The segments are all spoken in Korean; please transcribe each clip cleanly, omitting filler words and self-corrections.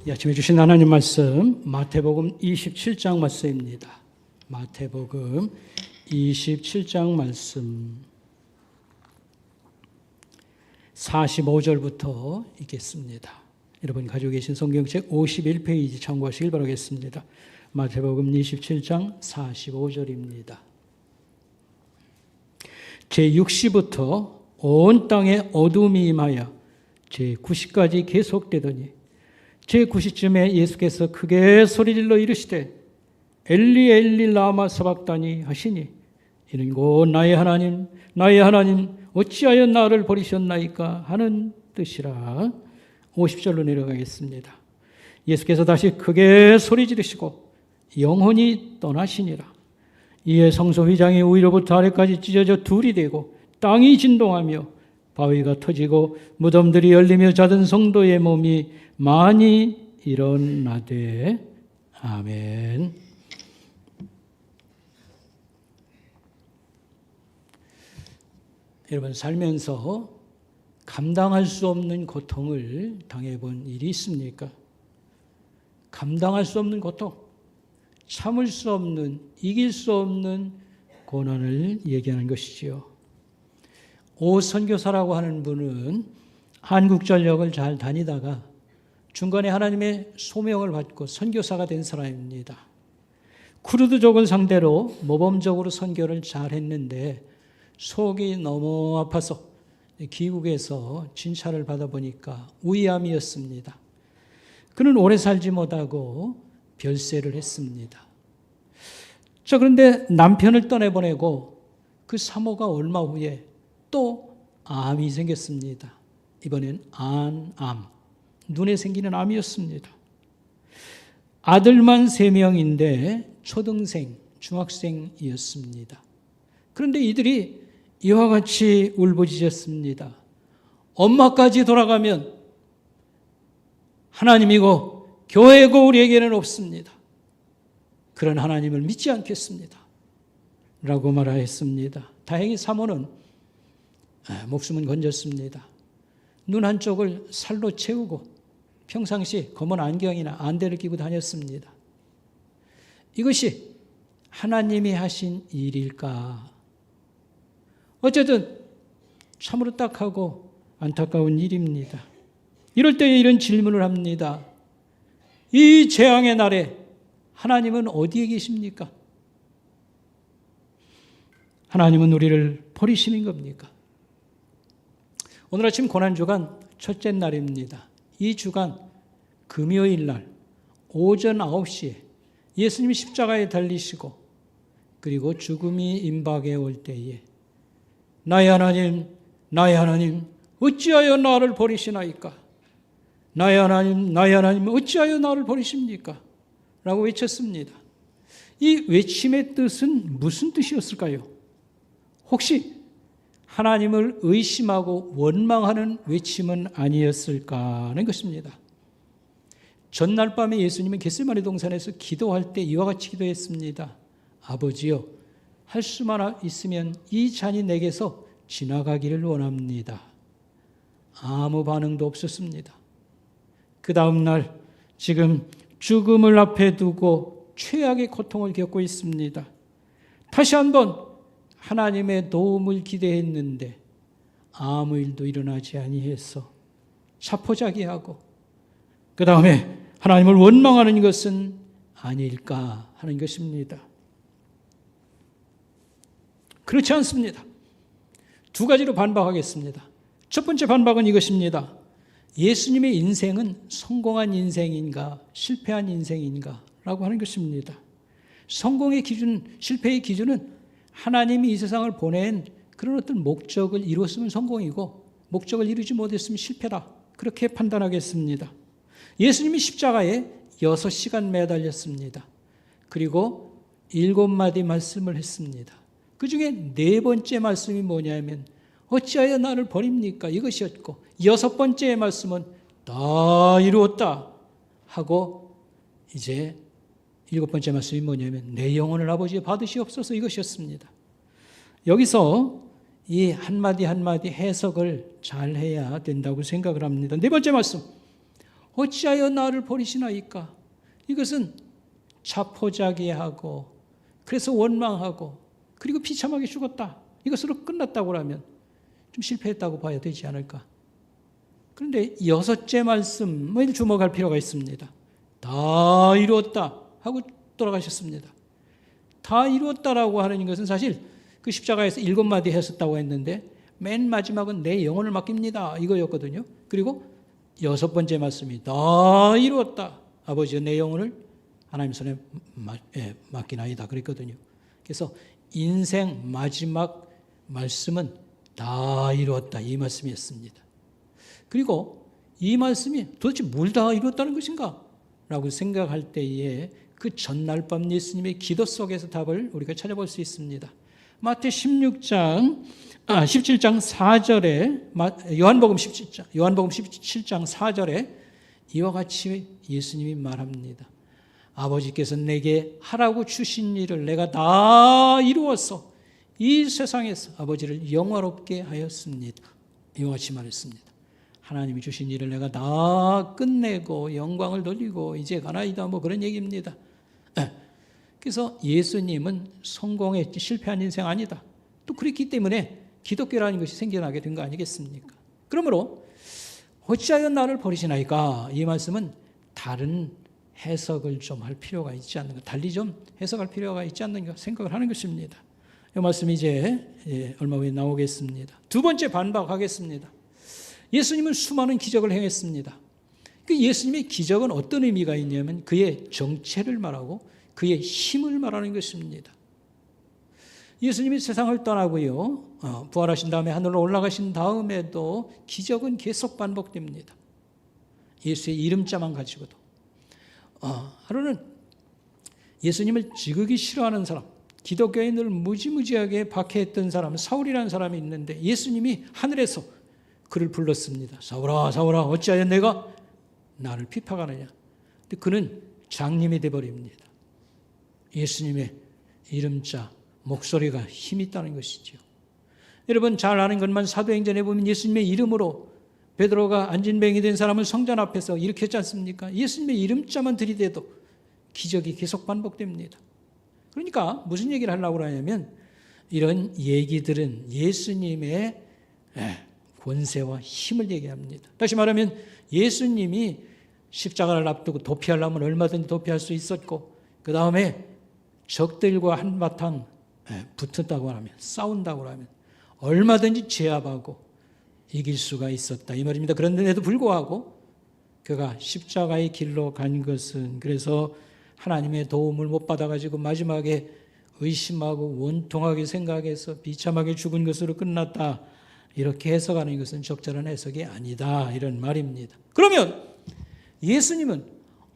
이 아침에 주신 하나님 말씀 마태복음 27장 말씀입니다. 마태복음 27장 말씀 45절부터 읽겠습니다. 여러분 가지고 계신 성경책 51페이지 참고하시길 바라겠습니다. 마태복음 27장 45절입니다. 제6시부터 온 땅에 어둠이 임하여 제9시까지 계속되더니 제9시쯤에 예수께서 크게 소리질러 이르시되 엘리 엘리 라마 사박다니 하시니 이는 곧 나의 하나님 나의 하나님 어찌하여 나를 버리셨나이까 하는 뜻이라. 50절로 내려가겠습니다. 예수께서 다시 크게 소리 지르시고 영혼이 떠나시니라. 이에 성소 휘장이 위로부터 아래까지 찢어져 둘이 되고 땅이 진동하며 바위가 터지고 무덤들이 열리며 자던 성도의 몸이 많이 일어나되. 아멘. 여러분 살면서 감당할 수 없는 고통을 당해본 일이 있습니까? 감당할 수 없는 고통, 참을 수 없는, 이길 수 없는 고난을 얘기하는 것이지요. 오 선교사라고 하는 분은 한국전력을 잘 다니다가 중간에 하나님의 소명을 받고 선교사가 된 사람입니다. 쿠르드족을 상대로 모범적으로 선교를 잘 했는데 속이 너무 아파서 귀국에서 진찰을 받아보니까 위암이었습니다. 그는 오래 살지 못하고 별세를 했습니다. 그런데 남편을 떠내보내고 그 사모가 얼마 후에 또 암이 생겼습니다. 이번엔 안암, 눈에 생기는 암이었습니다. 아들만 3명인데 초등생, 중학생이었습니다. 그런데 이들이 이와 같이 울부짖었습니다. 엄마까지 돌아가면 하나님이고 교회고 우리에게는 없습니다. 그런 하나님을 믿지 않겠습니다. 라고 말하였습니다. 다행히 사모는 목숨은 건졌습니다. 눈 한쪽을 살로 채우고 평상시 검은 안경이나 안대를 끼고 다녔습니다. 이것이 하나님이 하신 일일까? 어쨌든 참으로 딱하고 안타까운 일입니다. 이럴 때에 이런 질문을 합니다. 이 재앙의 날에 하나님은 어디에 계십니까? 하나님은 우리를 버리시는 겁니까? 오늘 아침 고난주간 첫째 날입니다. 이 주간 금요일 날 오전 9시에 예수님이 십자가에 달리시고 그리고 죽음이 임박해 올 때에 나의 하나님, 나의 하나님, 어찌하여 나를 버리시나이까? 나의 하나님, 나의 하나님, 어찌하여 나를 버리십니까? 라고 외쳤습니다. 이 외침의 뜻은 무슨 뜻이었을까요? 혹시 하나님을 의심하고 원망하는 외침은 아니었을까 하는 것입니다. 전날 밤에 예수님은 겟세마네 동산에서 기도할 때 이와 같이 기도했습니다. 아버지여, 할 수만 있으면 이 잔이 내게서 지나가기를 원합니다. 아무 반응도 없었습니다. 그 다음 날 지금 죽음을 앞에 두고 최악의 고통을 겪고 있습니다. 다시 한번 하나님의 도움을 기대했는데 아무 일도 일어나지 아니해서 자포자기하고 그 다음에 하나님을 원망하는 것은 아닐까 하는 것입니다. 그렇지 않습니다. 두 가지로 반박하겠습니다. 첫 번째 반박은 이것입니다. 예수님의 인생은 성공한 인생인가 실패한 인생인가 라고 하는 것입니다. 성공의 기준, 실패의 기준은 하나님이 이 세상을 보낸 그런 어떤 목적을 이뤘으면 성공이고 목적을 이루지 못했으면 실패다. 그렇게 판단하겠습니다. 예수님이 십자가에 6시간 매달렸습니다. 그리고 7마디 말씀을 했습니다. 그 중에 4번째 말씀이 뭐냐면 어찌하여 나를 버립니까? 이것이었고 6번째의 말씀은 다 이루었다 하고 이제 7번째 말씀이 뭐냐면 내 영혼을 아버지의 받으시옵소서 이것이었습니다. 여기서 이 한마디 한마디 해석을 잘 해야 된다고 생각을 합니다. 4번째 말씀 어찌하여 나를 버리시나이까? 이것은 자포자기하고 그래서 원망하고 그리고 비참하게 죽었다. 이것으로 끝났다고 하면 좀 실패했다고 봐야 되지 않을까? 그런데 6째 말씀을 주목할 필요가 있습니다. 다 이루었다 하고 돌아가셨습니다. 다 이루었다라고 하는 것은 사실 그 십자가에서 7마디 했었다고 했는데 맨 마지막은 내 영혼을 맡깁니다 이거였거든요. 그리고 6번째 말씀이 다 이루었다. 아버지여 내 영혼을 하나님 손에 맡기나이다 그랬거든요. 그래서 인생 마지막 말씀은 다 이루었다 이 말씀이었습니다. 그리고 이 말씀이 도대체 뭘 다 이루었다는 것인가? 라고 생각할 때에 그 전날 밤 예수님의 기도 속에서 답을 우리가 찾아볼 수 있습니다. 마태 17장 4절에 요한복음 17장 4절에 이와 같이 예수님이 말합니다. 아버지께서 내게 하라고 주신 일을 내가 다 이루어서 이 세상에서 아버지를 영화롭게 하였습니다. 이와 같이 말했습니다. 하나님이 주신 일을 내가 다 끝내고 영광을 돌리고 이제 가나이다 뭐 그런 얘기입니다. 그래서 예수님은 성공에 실패한 인생 아니다. 또 그렇기 때문에 기독교라는 것이 생겨나게 된 거 아니겠습니까? 그러므로 어찌하여 나를 버리시나이까? 이 말씀은 다른 해석을 좀 할 필요가 있지 않는가, 달리 좀 해석할 필요가 있지 않는가 생각을 하는 것입니다. 이 말씀이 이제 얼마 후에 나오겠습니다. 두 번째 반박하겠습니다. 예수님은 수많은 기적을 행했습니다. 그 예수님의 기적은 어떤 의미가 있냐면 그의 정체를 말하고 그의 힘을 말하는 것입니다. 예수님이 세상을 떠나고요, 부활하신 다음에 하늘로 올라가신 다음에도 기적은 계속 반복됩니다. 예수의 이름자만 가지고도. 하루는 예수님을 지극히 싫어하는 사람, 기독교에 늘 무지무지하게 박해했던 사람, 사울이라는 사람이 있는데 예수님이 하늘에서 그를 불렀습니다. 사울아, 사울아, 어찌하여 내가 나를 핍박하느냐. 근데 그는 장님이 되어버립니다. 예수님의 이름자, 목소리가 힘이 있다는 것이죠. 여러분 잘 아는 것만 사도행전에 보면 예수님의 이름으로 베드로가 안진뱅이 된 사람을 성전 앞에서 일으켰지 않습니까? 예수님의 이름자만 들이대도 기적이 계속 반복됩니다. 그러니까 무슨 얘기를 하려고 하냐면 이런 얘기들은 예수님의 권세와 힘을 얘기합니다. 다시 말하면 예수님이 십자가를 앞두고 도피하려면 얼마든지 도피할 수 있었고 그 다음에 적들과 한바탕 붙었다고 하면 싸운다고 하면 얼마든지 제압하고 이길 수가 있었다 이 말입니다. 그런데도 불구하고 그가 십자가의 길로 간 것은 그래서 하나님의 도움을 못 받아가지고 마지막에 의심하고 원통하게 생각해서 비참하게 죽은 것으로 끝났다 이렇게 해석하는 것은 적절한 해석이 아니다 이런 말입니다. 그러면 예수님은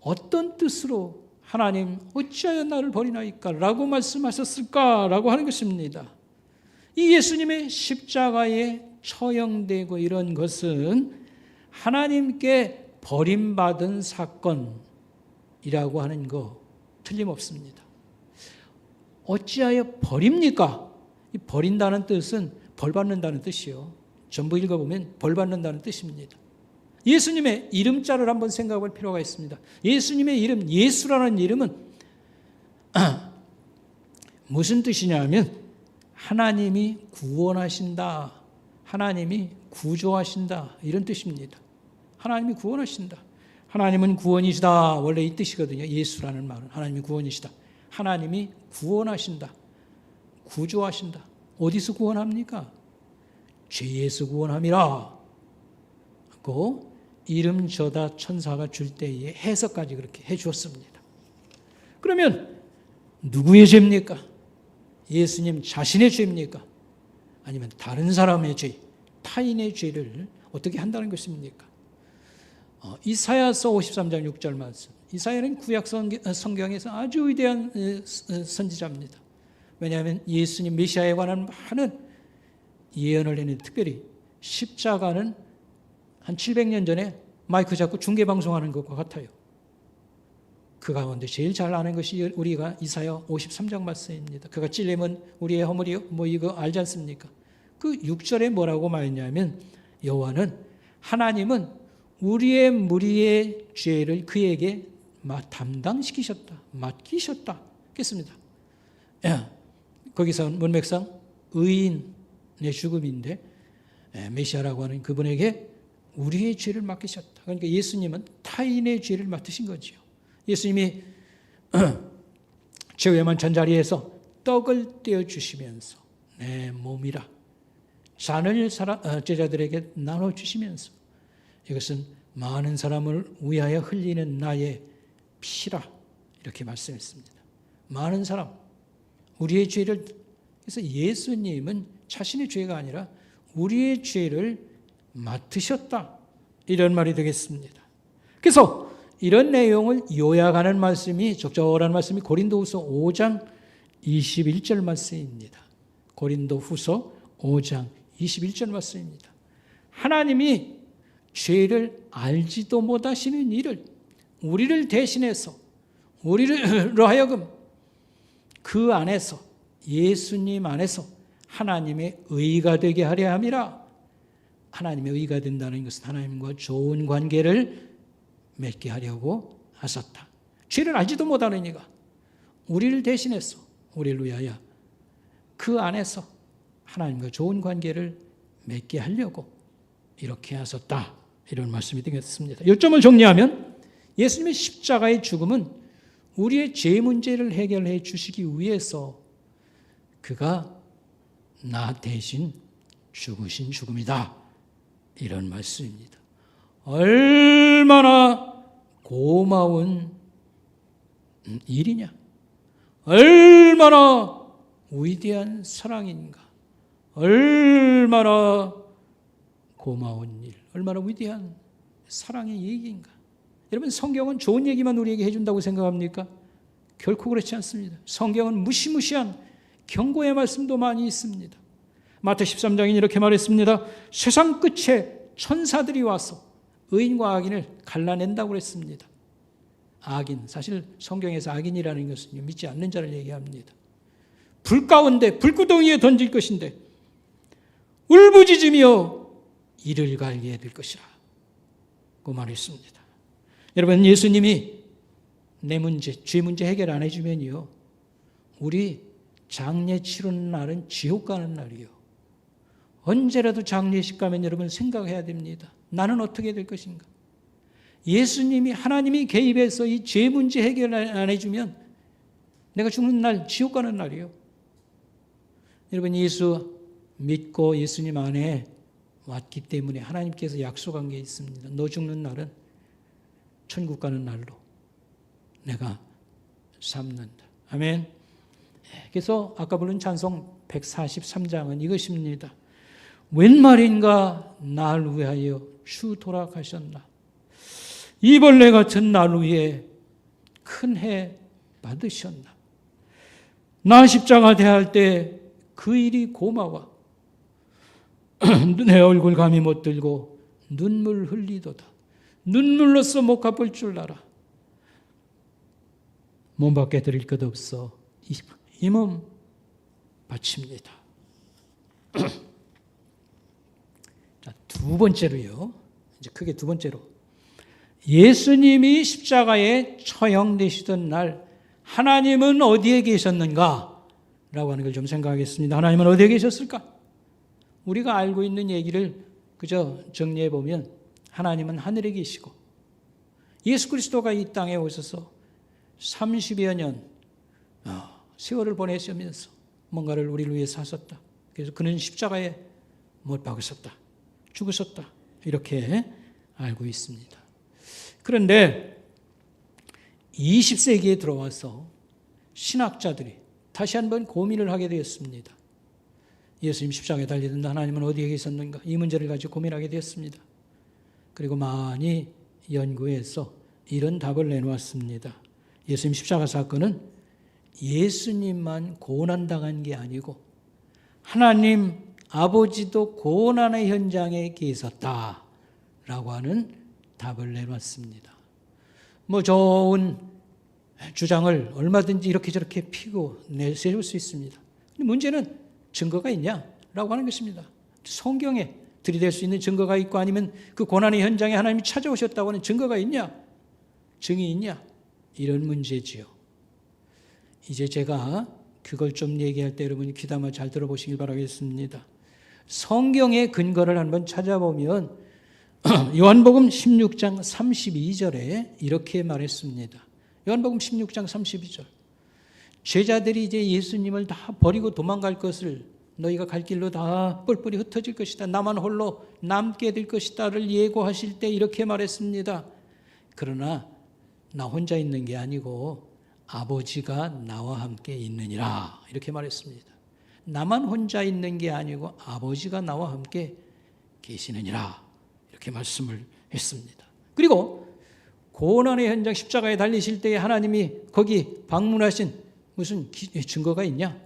어떤 뜻으로 하나님 어찌하여 나를 버리나이까 라고 말씀하셨을까 라고 하는 것입니다. 이 예수님의 십자가에 처형되고 이런 것은 하나님께 버림받은 사건이라고 하는 거 틀림없습니다. 어찌하여 버립니까? 이 버린다는 뜻은 벌받는다는 뜻이요. 전부 읽어보면 벌받는다는 뜻입니다. 예수님의 이름자를 한번 생각할 필요가 있습니다. 예수님의 이름, 예수라는 이름은 무슨 뜻이냐면 하나님이 구원하신다, 하나님이 구조하신다 이런 뜻입니다. 하나님이 구원하신다. 하나님은 구원이시다. 원래 이 뜻이거든요. 예수라는 말은 하나님이 구원이시다. 하나님이 구원하신다. 구조하신다. 어디서 구원합니까? 죄에서 구원함이라. 그 이름 저다 천사가 줄 때의 해석까지 그렇게 해 주었습니다. 그러면 누구의 죄입니까? 예수님 자신의 죄입니까? 아니면 다른 사람의 죄, 타인의 죄를 어떻게 한다는 것입니까? 이사야서 53장 6절 말씀. 이사야는 구약 성경에서 아주 위대한 선지자입니다. 왜냐하면 예수님 메시아에 관한 많은 예언을 했는데 특별히 십자가는 한 700년 전에 마이크 잡고 중계방송하는 것과 같아요. 그 가운데 제일 잘 아는 것이 우리가 이사야 53장 말씀입니다. 그가 찔림은 우리의 허물이요 뭐 이거 알지 않습니까? 그 6절에 뭐라고 말했냐면 여호와는 하나님은 우리의 무리의 죄를 그에게 담당시키셨다. 맡기셨다. 그렇습니다. 거기서 문맥상 의인의 죽음인데 메시아라고 하는 그분에게 우리의 죄를 맡기셨다. 그러니까 예수님은 타인의 죄를 맡으신 거죠. 예수님이 최후의 잔자리에서 떡을 떼어주시면서 내 몸이라 잔을 제자들에게 나눠주시면서 이것은 많은 사람을 위하여 흘리는 나의 피라 이렇게 말씀했습니다. 많은 사람, 우리의 죄를, 그래서 예수님은 자신의 죄가 아니라 우리의 죄를 맡으셨다 이런 말이 되겠습니다. 그래서 이런 내용을 요약하는 말씀이 적절한 말씀이 고린도후서 5장 21절 말씀입니다. 고린도후서 5장 21절 말씀입니다. 하나님이 죄를 알지도 못하시는 일을 우리를 대신해서 우리로 하여금 그 안에서 예수님 안에서 하나님의 의가 되게 하려 함이라. 하나님의 의가 된다는 것은 하나님과 좋은 관계를 맺게 하려고 하셨다. 죄를 알지도 못하는 이가 우리를 대신해서 우리를 위하여 그 안에서 하나님과 좋은 관계를 맺게 하려고 이렇게 하셨다. 이런 말씀이 되겠습니다. 요점을 정리하면 예수님의 십자가의 죽음은 우리의 죄 문제를 해결해 주시기 위해서 그가 나 대신 죽으신 죽음이다. 이런 말씀입니다. 얼마나 고마운 일이냐. 얼마나 위대한 사랑인가. 얼마나 고마운 일. 얼마나 위대한 사랑의 얘기인가. 여러분 성경은 좋은 얘기만 우리에게 해준다고 생각합니까? 결코 그렇지 않습니다. 성경은 무시무시한 경고의 말씀도 많이 있습니다. 마태 13장에 이렇게 말했습니다. 세상 끝에 천사들이 와서 의인과 악인을 갈라낸다고 그랬습니다. 악인, 사실 성경에서 악인이라는 것은 믿지 않는 자를 얘기합니다. 불 가운데 불구덩이에 던질 것인데 울부짖으며 이를 갈게 될 것이라 고 말했습니다. 여러분 예수님이 내 문제, 죄 문제 해결 안 해주면요 우리 장례 치르는 날은 지옥 가는 날이요. 언제라도 장례식 가면 여러분 생각해야 됩니다. 나는 어떻게 될 것인가? 예수님이 하나님이 개입해서 이 죄 문제 해결 안 해주면 내가 죽는 날 지옥 가는 날이요. 여러분 예수 믿고 예수님 안에 왔기 때문에 하나님께서 약속한 게 있습니다. 너 죽는 날은 천국 가는 날로 내가 삼는다. 아멘. 그래서 아까 부른 찬송 143장은 이것입니다. 웬 말인가 날 위하여 주 돌아가셨나. 이벌레 같은 날 위에 큰 해 받으셨나. 나 십자가 대할 때 그 일이 고마워. 내 얼굴 감히 못 들고 눈물 흘리도다. 눈물로써 못 갚을 줄 알아. 몸 밖에 드릴 것 없어 이 몸 바칩니다. 자, 두 번째로요. 이제 크게 두 번째로 예수님이 십자가에 처형되시던 날 하나님은 어디에 계셨는가? 라고 하는 걸 좀 생각하겠습니다. 하나님은 어디에 계셨을까? 우리가 알고 있는 얘기를 그저 정리해 보면 하나님은 하늘에 계시고 예수 그리스도가 이 땅에 오셔서 30여 년 세월을 보내시면서 뭔가를 우리를 위해서 하셨다. 그래서 그는 십자가에 못 박으셨다. 죽으셨다. 이렇게 알고 있습니다. 그런데 20세기에 들어와서 신학자들이 다시 한번 고민을 하게 되었습니다. 예수님 십자가에 달리던 하나님은 어디에 계셨는가? 이 문제를 가지고 고민하게 되었습니다. 그리고 많이 연구해서 이런 답을 내놓았습니다. 예수님 십자가 사건은 예수님만 고난당한 게 아니고 하나님 아버지도 고난의 현장에 계셨다라고 하는 답을 내놨습니다. 뭐 좋은 주장을 얼마든지 이렇게 저렇게 피고 내세울 수 있습니다. 근데 문제는 증거가 있냐라고 하는 것입니다. 성경에 들이댈 수 있는 증거가 있고 아니면 그 고난의 현장에 하나님이 찾아오셨다고 하는 증거가 있냐? 증이 있냐? 이런 문제지요. 이제 제가 그걸 좀 얘기할 때 여러분이 귀담아 잘 들어보시길 바라겠습니다. 성경의 근거를 한번 찾아보면 요한복음 16장 32절에 이렇게 말했습니다. 요한복음 16장 32절. 제자들이 이제 예수님을 다 버리고 도망갈 것을, 너희가 갈 길로 다 뿔뿔이 흩어질 것이다, 나만 홀로 남게 될 것이다를 예고하실 때 이렇게 말했습니다. 그러나 나 혼자 있는 게 아니고 아버지가 나와 함께 있느니라, 이렇게 말했습니다. 나만 혼자 있는 게 아니고 아버지가 나와 함께 계시느니라, 이렇게 말씀을 했습니다. 그리고 고난의 현장 십자가에 달리실 때에 하나님이 거기 방문하신 무슨 증거가 있냐?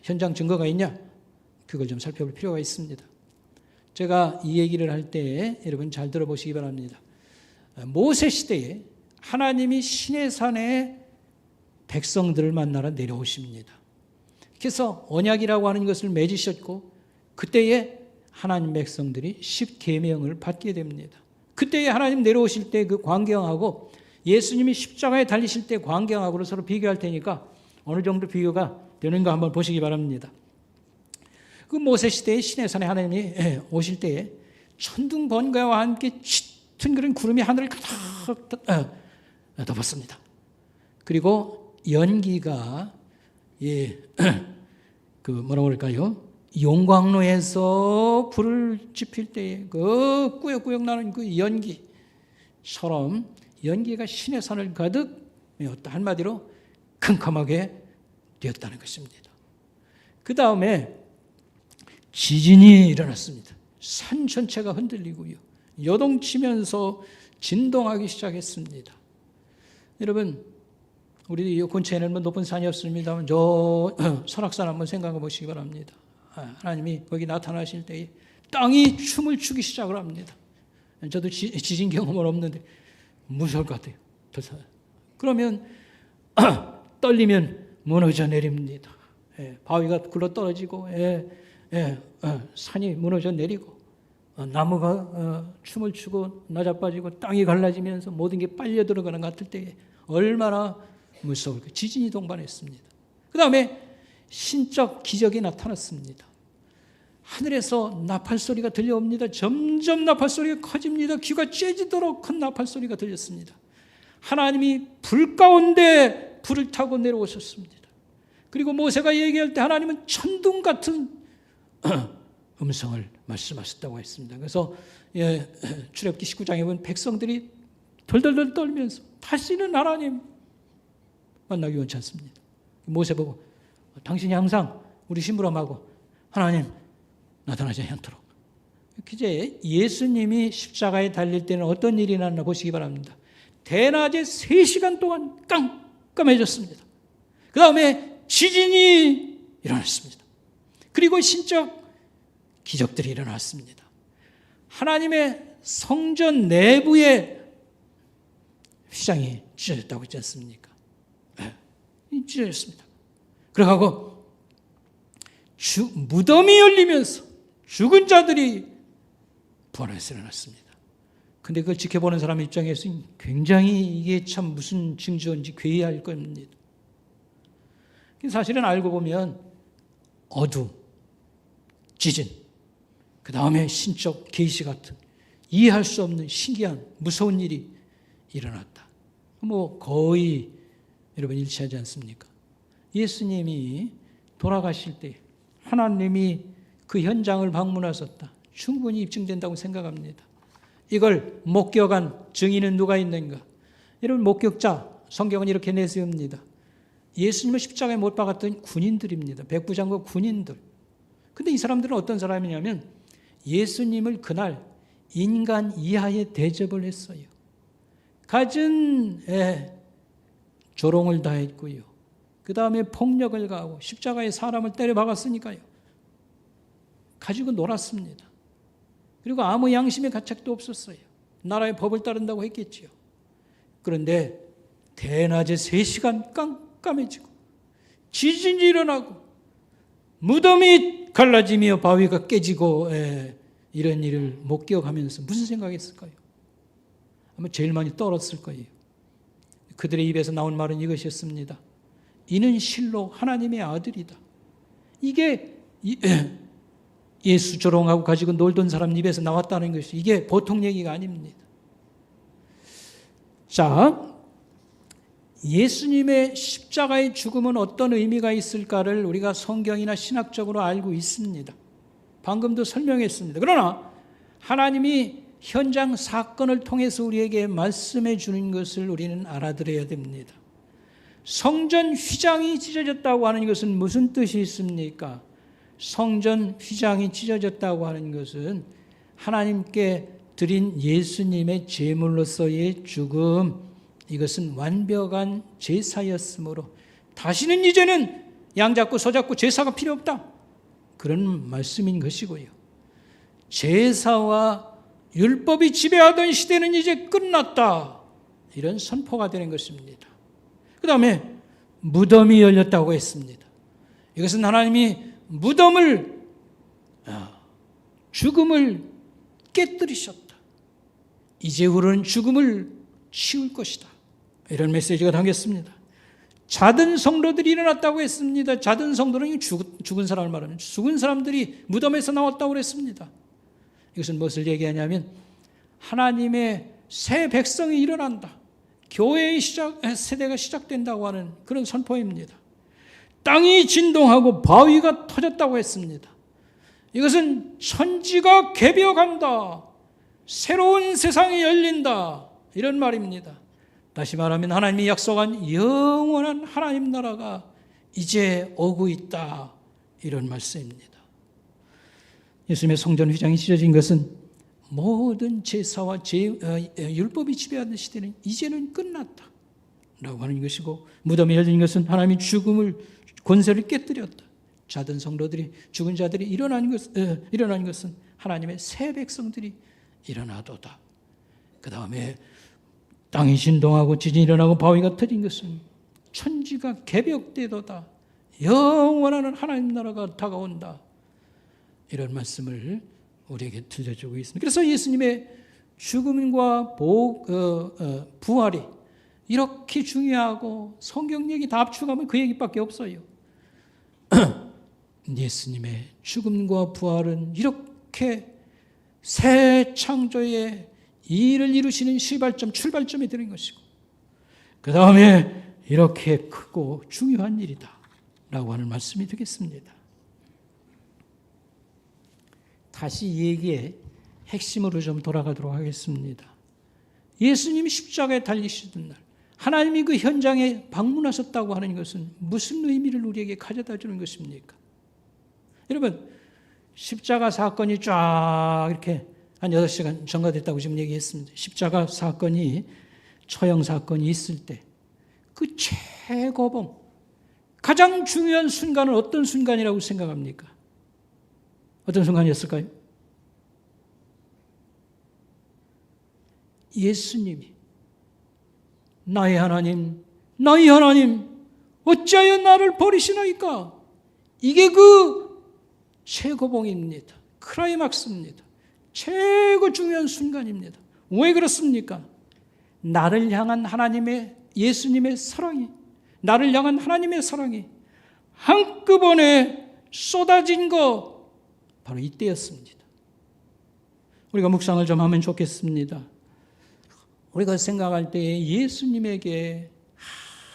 현장 증거가 있냐? 그걸 좀 살펴볼 필요가 있습니다. 제가 이 얘기를 할 때 여러분 잘 들어보시기 바랍니다. 모세 시대에 하나님이 시내산에 백성들을 만나러 내려오십니다. 그래서 언약이라고 하는 것을 맺으셨고 그때에 하나님 백성들이 십계명을 받게 됩니다. 그때에 하나님 내려오실 때 그 광경하고 예수님이 십자가에 달리실 때 광경하고를 서로 비교할 테니까 어느 정도 비교가 되는가 한번 보시기 바랍니다. 그 모세 시대의 시내산에 하나님이 오실 때에 천둥 번개와 함께 짙은 그런 구름이 하늘을 가득 덮었습니다. 그리고 연기가 그 뭐라고 그럴까요? 용광로에서 불을 지필 때에 그 꾸역꾸역 나는 그 연기처럼 연기가 시내산을 가득 메웠다. 한마디로 캄캄하게 되었다는 것입니다. 그 다음에 지진이 일어났습니다. 산 전체가 흔들리고요, 요동치면서 진동하기 시작했습니다. 여러분, 우리 이 근처에는 뭐 높은 산이 없습니다만 저 설악산 한번 생각해 보시기 바랍니다. 하나님이 거기 나타나실 때에 땅이 춤을 추기 시작을 합니다. 저도 지진 경험은 없는데 무서울 것 같아요. 그러면 떨리면 무너져 내립니다. 바위가 굴러 떨어지고 산이 무너져 내리고 나무가 춤을 추고 나자빠지고 땅이 갈라지면서 모든 게 빨려 들어가는 것 같을 때에 얼마나 무서울까. 지진이 동반했습니다. 그 다음에 신적 기적이 나타났습니다. 하늘에서 나팔 소리가 들려옵니다. 점점 나팔 소리가 커집니다. 귀가 째지도록 큰 나팔 소리가 들렸습니다. 하나님이 불 가운데 불을 타고 내려오셨습니다. 그리고 모세가 얘기할 때 하나님은 천둥 같은 음성을 말씀하셨다고 했습니다. 그래서 출애굽기 19장에 보면 백성들이 덜덜덜 떨면서 다시는 하나님 만나기 원치 않습니다. 모세 보고 당신이 항상 우리 심부름하고 하나님 나타나지 않도록. 이제 예수님이 십자가에 달릴 때는 어떤 일이 났나 보시기 바랍니다. 대낮에 3시간 동안 깜깜해졌습니다. 그 다음에 지진이 일어났습니다. 그리고 신적 기적들이 일어났습니다. 하나님의 성전 내부에 휘장이 찢어졌다고 했지 않습니까? 찢어졌습니다. 그러고 무덤이 열리면서 죽은 자들이 부활해서 일어났습니다. 근데 그걸 지켜보는 사람 입장에서 굉장히 이게 참 무슨 징조인지 괴이할 겁니다. 사실은 알고 보면 어둠, 지진, 그 다음에 신적 계시 같은 이해할 수 없는 신기한 무서운 일이 일어났다. 뭐 거의 여러분 일치하지 않습니까? 예수님이 돌아가실 때 하나님이 그 현장을 방문하셨다. 충분히 입증된다고 생각합니다. 이걸 목격한 증인은 누가 있는가? 여러분, 목격자 성경은 이렇게 내세웁니다. 예수님을 십자가에 못 박았던 군인들입니다. 백부장과 군인들. 근데 이 사람들은 어떤 사람이냐면 예수님을 그날 인간 이하의 대접을 했어요. 갖은 조롱을 다했고요. 그 다음에 폭력을 가하고 십자가에 사람을 때려 박았으니까요. 가지고 놀았습니다. 그리고 아무 양심의 가책도 없었어요. 나라의 법을 따른다고 했겠지요. 그런데 대낮에 3시간 깜깜해지고 지진이 일어나고 무덤이 갈라지며 바위가 깨지고 이런 일을 목격하면서 무슨 생각했을까요? 아마 제일 많이 떨었을 거예요. 그들의 입에서 나온 말은 이것이었습니다. 이는 실로 하나님의 아들이다. 이게 예수 조롱하고 가지고 놀던 사람 입에서 나왔다는 것이 이게 보통 얘기가 아닙니다. 자, 예수님의 십자가의 죽음은 어떤 의미가 있을까를 우리가 성경이나 신학적으로 알고 있습니다. 방금도 설명했습니다. 그러나 하나님이 현장 사건을 통해서 우리에게 말씀해 주는 것을 우리는 알아들어야 됩니다. 성전 휘장이 찢어졌다고 하는 것은 무슨 뜻이 있습니까? 성전 휘장이 찢어졌다고 하는 것은 하나님께 드린 예수님의 제물로서의 죽음, 이것은 완벽한 제사였으므로 다시는 이제는 양 잡고 소 잡고 제사가 필요 없다, 그런 말씀인 것이고요. 제사와 율법이 지배하던 시대는 이제 끝났다, 이런 선포가 되는 것입니다. 그 다음에 무덤이 열렸다고 했습니다. 이것은 하나님이 무덤을, 죽음을 깨뜨리셨다. 이제후로는 죽음을 치울 것이다, 이런 메시지가 담겼습니다. 자든 성도들이 일어났다고 했습니다. 자든 성도는 죽은 사람을 말하면 죽은 사람들이 무덤에서 나왔다고 했습니다. 이것은 무엇을 얘기하냐면 하나님의 새 백성이 일어난다, 교회의 세대가 시작된다고 하는 그런 선포입니다. 땅이 진동하고 바위가 터졌다고 했습니다. 이것은 천지가 개벽한다, 새로운 세상이 열린다, 이런 말입니다. 다시 말하면 하나님이 약속한 영원한 하나님 나라가 이제 오고 있다, 이런 말씀입니다. 예수님의 성전 휘장이 찢어진 것은 모든 제사와 율법이 지배하던 시대는 이제는 끝났다 라고 하는 것이고, 무덤이 열린 것은 하나님이 죽음을 권세를 깨뜨렸다. 자든 성도들이, 죽은 자들이 일어난 것은 하나님의 새 백성들이 일어나도다. 그 다음에 땅이 진동하고 지진이 일어나고 바위가 터진 것은 천지가 개벽되도다, 영원한 하나님 나라가 다가온다, 이런 말씀을 우리에게 들려주고 있습니다. 그래서 예수님의 죽음과 부활이 이렇게 중요하고 성경 얘기 다 합쳐가면 그 얘기밖에 없어요. 예수님의 죽음과 부활은 이렇게 새 창조의 일을 이루시는 출발점이 되는 것이고, 그 다음에 이렇게 크고 중요한 일이다 라고 하는 말씀이 되겠습니다. 다시 이 얘기의 핵심으로 좀 돌아가도록 하겠습니다. 예수님이 십자가에 달리시던 날 하나님이 그 현장에 방문하셨다고 하는 것은 무슨 의미를 우리에게 가져다 주는 것입니까? 여러분, 십자가 사건이 쫙 이렇게 한 6시간 전가됐다고 지금 얘기했습니다. 십자가 사건이, 처형 사건이 있을 때 그 최고봉, 가장 중요한 순간은 어떤 순간이라고 생각합니까? 어떤 순간이었을까요? 예수님이 나의 하나님, 나의 하나님, 어찌하여 나를 버리시나이까? 이게 그 최고봉입니다. 크라이막스입니다. 최고 중요한 순간입니다. 왜 그렇습니까? 나를 향한 예수님의 사랑이, 나를 향한 하나님의 사랑이 한꺼번에 쏟아진 거, 바로 이때였습니다. 우리가 묵상을 좀 하면 좋겠습니다. 우리가 생각할 때에 예수님에게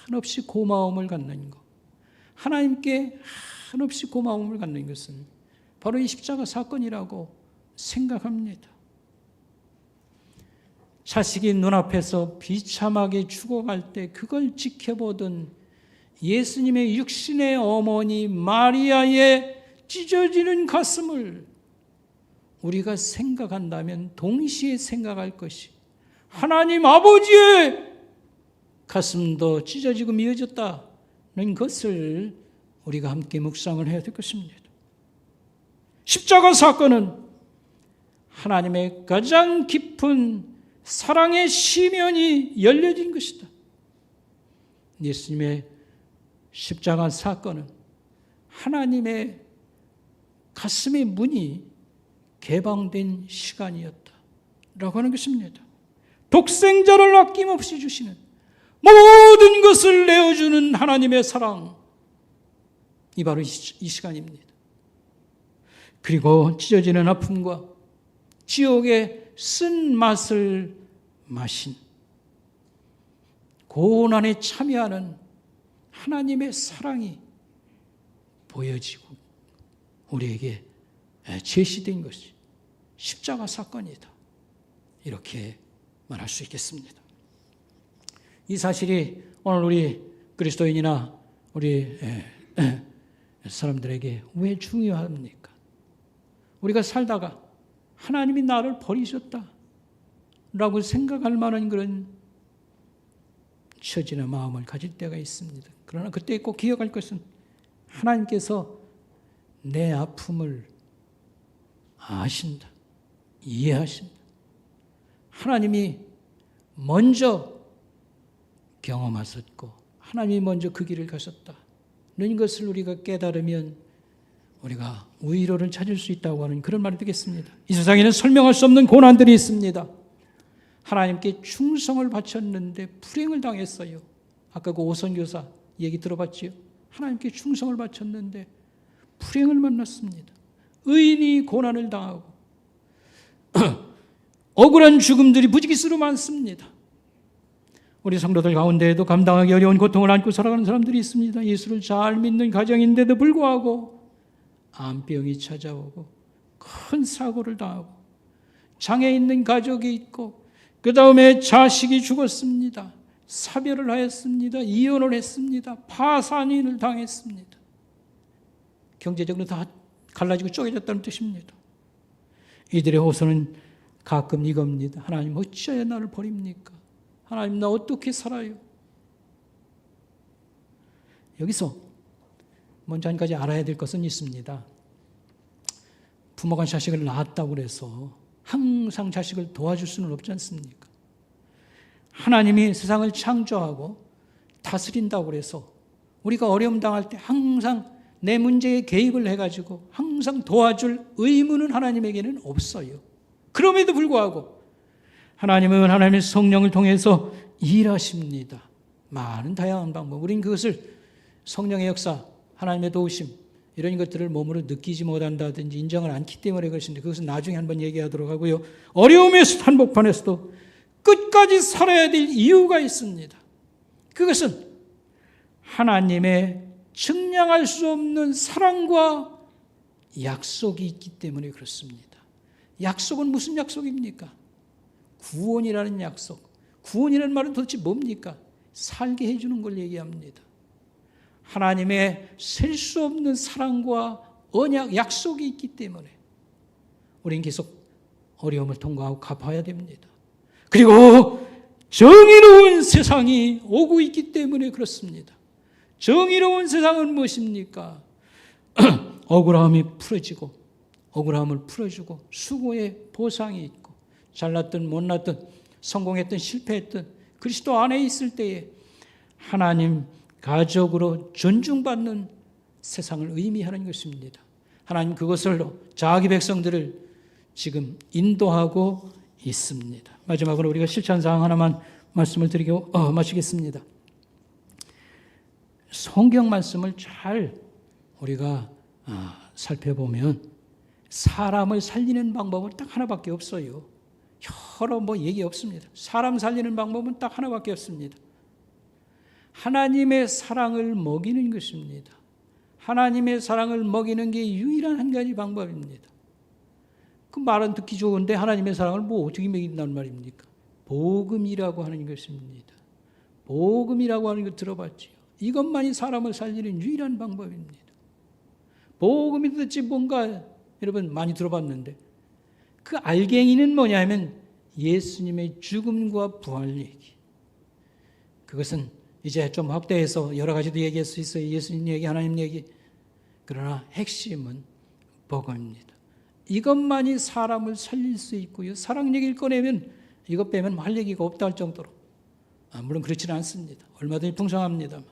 한없이 고마움을 갖는 것, 하나님께 한없이 고마움을 갖는 것은 바로 이 십자가 사건이라고 생각합니다. 자식이 눈앞에서 비참하게 죽어갈 때 그걸 지켜보던 예수님의 육신의 어머니 마리아의 찢어지는 가슴을 우리가 생각한다면 동시에 생각할 것이 하나님 아버지의 가슴도 찢어지고 미어졌다는 것을 우리가 함께 묵상을 해야 될 것입니다. 십자가 사건은 하나님의 가장 깊은 사랑의 시면이 열려진 것이다. 예수님의 십자가 사건은 하나님의 가슴의 문이 개방된 시간이었다라고 하는 것입니다. 독생자를 아낌없이 주시는, 모든 것을 내어주는 하나님의 사랑, 이 바로 이 시간입니다. 그리고 찢어지는 아픔과 지옥의 쓴맛을 마신 고난에 참여하는 하나님의 사랑이 보여지고 우리에게 제시된 것이 십자가 사건이다, 이렇게 말할 수 있겠습니다. 이 사실이 오늘 우리 그리스도인이나 우리 사람들에게 왜 중요합니까? 우리가 살다가 하나님이 나를 버리셨다라고 생각할 만한 그런 처지나 마음을 가질 때가 있습니다. 그러나 그때 꼭 기억할 것은 하나님께서 내 아픔을 아신다, 이해하신다. 하나님이 먼저 경험하셨고 하나님이 먼저 그 길을 가셨다는 것을 우리가 깨달으면 우리가 위로를 찾을 수 있다고 하는 그런 말이 되겠습니다. 이 세상에는 설명할 수 없는 고난들이 있습니다. 하나님께 충성을 바쳤는데 불행을 당했어요. 아까 그 오선교사 얘기 들어봤지요? 하나님께 충성을 바쳤는데 불행을 만났습니다. 의인이 고난을 당하고 억울한 죽음들이 부지기수로 많습니다. 우리 성도들 가운데에도 감당하기 어려운 고통을 안고 살아가는 사람들이 있습니다. 예수를 잘 믿는 가정인데도 불구하고 암병이 찾아오고 큰 사고를 당하고 장애 있는 가족이 있고 그 다음에 자식이 죽었습니다. 사별을 하였습니다. 이혼을 했습니다. 파산을 당했습니다. 경제적으로 다 갈라지고 쪼개졌다는 뜻입니다. 이들의 호소는 가끔 이겁니다. 하나님 어찌하여 나를 버립니까? 하나님 나 어떻게 살아요? 여기서 먼저 한 가지 알아야 될 것은 있습니다. 부모가 자식을 낳았다고 해서 항상 자식을 도와줄 수는 없지 않습니까? 하나님이 세상을 창조하고 다스린다고 해서 우리가 어려움 당할 때 항상 내 문제에 개입을 해가지고 항상 도와줄 의무는 하나님에게는 없어요. 그럼에도 불구하고 하나님은 하나님의 성령을 통해서 일하십니다. 많은 다양한 방법, 우린 그것을 성령의 역사, 하나님의 도우심 이런 것들을 몸으로 느끼지 못한다든지 인정을 않기 때문에 그것인데 그것은 나중에 한번 얘기하도록 하고요. 어려움에서 한복판에서도 끝까지 살아야 될 이유가 있습니다. 그것은 하나님의 측량할 수 없는 사랑과 약속이 있기 때문에 그렇습니다. 약속은 무슨 약속입니까? 구원이라는 약속. 구원이라는 말은 도대체 뭡니까? 살게 해주는 걸 얘기합니다. 하나님의 셀 수 없는 사랑과 언약, 약속이 있기 때문에 우리는 계속 어려움을 통과하고 갚아야 됩니다. 그리고 정의로운 세상이 오고 있기 때문에 그렇습니다. 정의로운 세상은 무엇입니까? 억울함이 풀어지고 억울함을 풀어주고 수고의 보상이 있고 잘났든 못났든 성공했든 실패했든 그리스도 안에 있을 때에 하나님 가족으로 존중받는 세상을 의미하는 것입니다. 하나님 그것으로 자기 백성들을 지금 인도하고 있습니다. 마지막으로 우리가 실천사항 하나만 말씀을 드리고 마치겠습니다. 성경 말씀을 잘 우리가 살펴보면 사람을 살리는 방법은 딱 하나밖에 없어요. 여러 얘기 없습니다. 사람 살리는 방법은 딱 하나밖에 없습니다. 하나님의 사랑을 먹이는 것입니다. 하나님의 사랑을 먹이는 게 유일한 한 가지 방법입니다. 그 말은 듣기 좋은데 하나님의 사랑을 어떻게 먹인다는 말입니까? 복음이라고 하는 것입니다. 복음이라고 하는 거 들어봤지요? 이것만이 사람을 살리는 유일한 방법입니다. 복음이 도대체 뭔가 여러분 많이 들어봤는데 그 알갱이는 뭐냐 하면 예수님의 죽음과 부활 얘기. 그것은 이제 좀 확대해서 여러 가지도 얘기할 수 있어요. 예수님 얘기, 하나님 얘기. 그러나 핵심은 복음입니다. 이것만이 사람을 살릴 수 있고요. 사랑 얘기를 꺼내면 이것 빼면 할 얘기가 없다 할 정도로. 물론 그렇지는 않습니다. 얼마든지 풍성합니다만.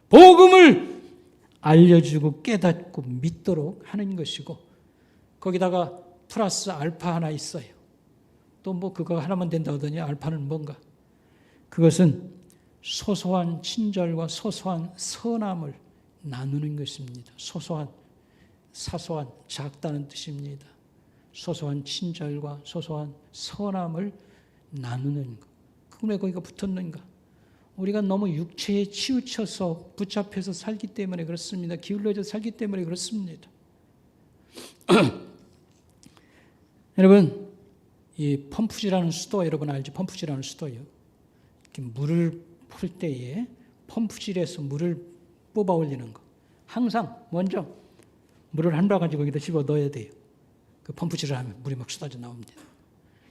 복음을 알려주고 깨닫고 믿도록 하는 것이고 거기다가 플러스 알파 하나 있어요. 또 뭐 그거 하나만 된다 하더니 알파는 뭔가? 그것은 소소한 친절과 소소한 선함을 나누는 것입니다. 소소한, 사소한, 작다는 뜻입니다. 소소한 친절과 소소한 선함을 나누는 것. 그럼 왜 거기가 붙었는가? 우리가 너무 육체에 치우쳐서 붙잡혀서 살기 때문에 그렇습니다. 기울어져 살기 때문에 그렇습니다. 여러분, 이 펌프질하는 수도 여러분 알죠? 펌프질하는 수도요. 이렇게 물을 풀 때에 펌프질해서 물을 뽑아 올리는 거. 항상 먼저 물을 한 바가지 거기다 집어 넣어야 돼요. 그 펌프질을 하면 물이 막 쏟아져 나옵니다.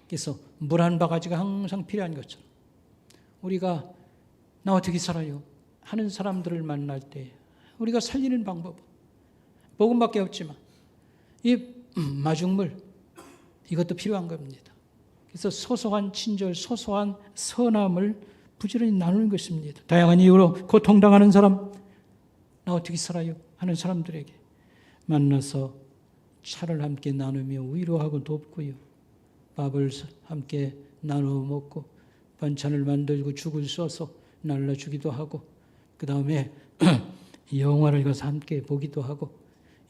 그래서 물 한 바가지가 항상 필요한 것처럼 우리가 나 어떻게 살아요? 하는 사람들을 만날 때 우리가 살리는 방법 복음밖에 없지만 이 마중물 이것도 필요한 겁니다. 그래서 소소한 친절, 소소한 선함을 부지런히 나누는 것입니다. 다양한 이유로 고통당하는 사람, 나 어떻게 살아요? 하는 사람들에게 만나서 차를 함께 나누며 위로하고 돕고요. 밥을 함께 나누어 먹고 반찬을 만들고 죽을 써서 날라주기도 하고 그 다음에 영화를 가서 함께 보기도 하고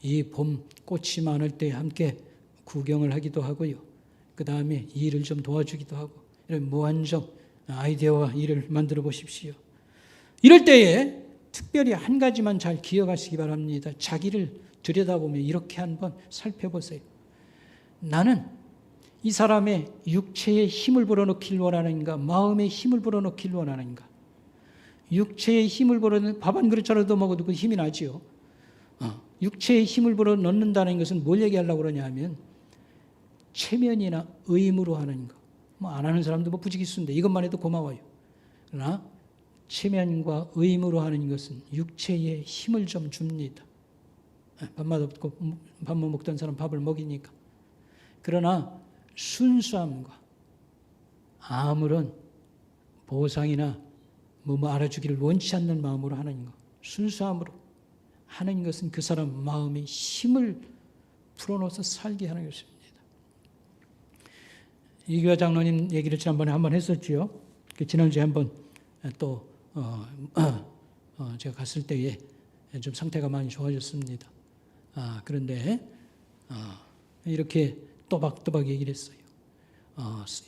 이 봄 꽃이 많을 때 함께 구경을 하기도 하고요. 그 다음에 일을 좀 도와주기도 하고 이런 무한정 아이디어와 일을 만들어 보십시오. 이럴 때에 특별히 한 가지만 잘 기억하시기 바랍니다. 자기를 들여다보며 이렇게 한번 살펴보세요. 나는 이 사람의 육체에 힘을 불어넣기를 원하는가 마음에 힘을 불어넣기를 원하는가. 육체에 힘을 불어넣는 밥 한 그릇이라도 먹어도 그 힘이 나지요. 육체에 힘을 불어넣는다는 것은 뭘 얘기하려고 그러냐 하면 체면이나 의무로 하는 거. 뭐 안 하는 사람도 뭐 부지기수인데 이것만 해도 고마워요. 그러나 체면과 의무로 하는 것은 육체에 힘을 좀 줍니다. 밥맛 없고 밥 못 먹던 사람 밥을 먹이니까. 그러나 순수함과 아무런 보상이나 뭐 알아주기를 원치 않는 마음으로 하는 것, 순수함으로 하는 것은 그 사람 마음에 힘을 풀어넣어서 살게 하는 것입니다. 이교화 장로님 얘기를 지난번에 한번 했었지요. 지난주에 한번 또 제가 갔을 때에 좀 상태가 많이 좋아졌습니다. 그런데 이렇게 또박또박 얘기를 했어요.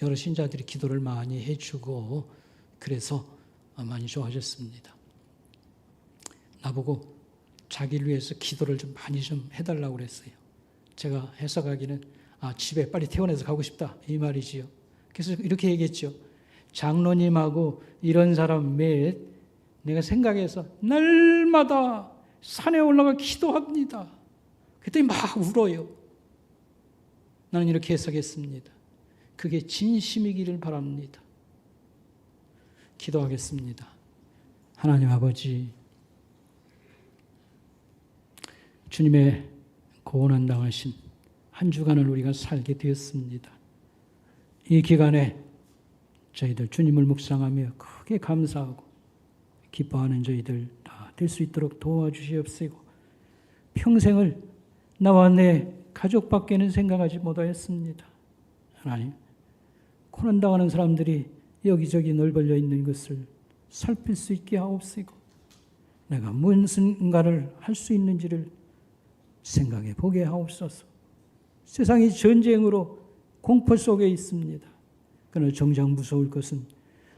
여러 신자들이 기도를 많이 해주고 그래서 많이 좋아졌습니다. 나보고 자기를 위해서 기도를 좀 많이 좀 해달라고 그랬어요. 제가 해석하기는 집에 빨리 퇴원해서 가고 싶다 이 말이지요. 그래서 이렇게 얘기했죠. 장로님하고 이런 사람 몇 내가 생각해서 날마다 산에 올라가 기도합니다. 그랬더니 막 울어요. 나는 이렇게 해석했습니다. 그게 진심이기를 바랍니다. 기도하겠습니다. 하나님 아버지, 주님의 고난당하신 한 주간을 우리가 살게 되었습니다. 이 기간에 저희들 주님을 묵상하며 크게 감사하고 기뻐하는 저희들 다 될 수 있도록 도와주시옵시고 평생을 나와 내 가족밖에는 생각하지 못하였습니다. 하나님, 고난당하는 사람들이 여기저기 널브러져 있는 것을 살필 수 있게 하옵시고 내가 무슨가를 할 수 있는지를 생각해 보게 하옵소서. 세상이 전쟁으로 공포 속에 있습니다. 그러나 정작 무서울 것은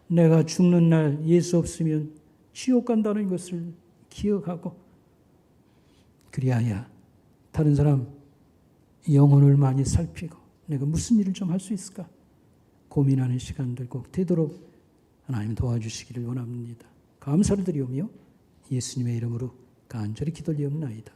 내가 죽는 날 예수 없으면 지옥 간다는 것을 기억하고 그리하여 다른 사람 영혼을 많이 살피고 내가 무슨 일을 좀 할 수 있을까 고민하는 시간들 꼭 되도록 하나님 도와주시기를 원합니다. 감사를 드리오며 예수님의 이름으로 간절히 기도드리옵나이다.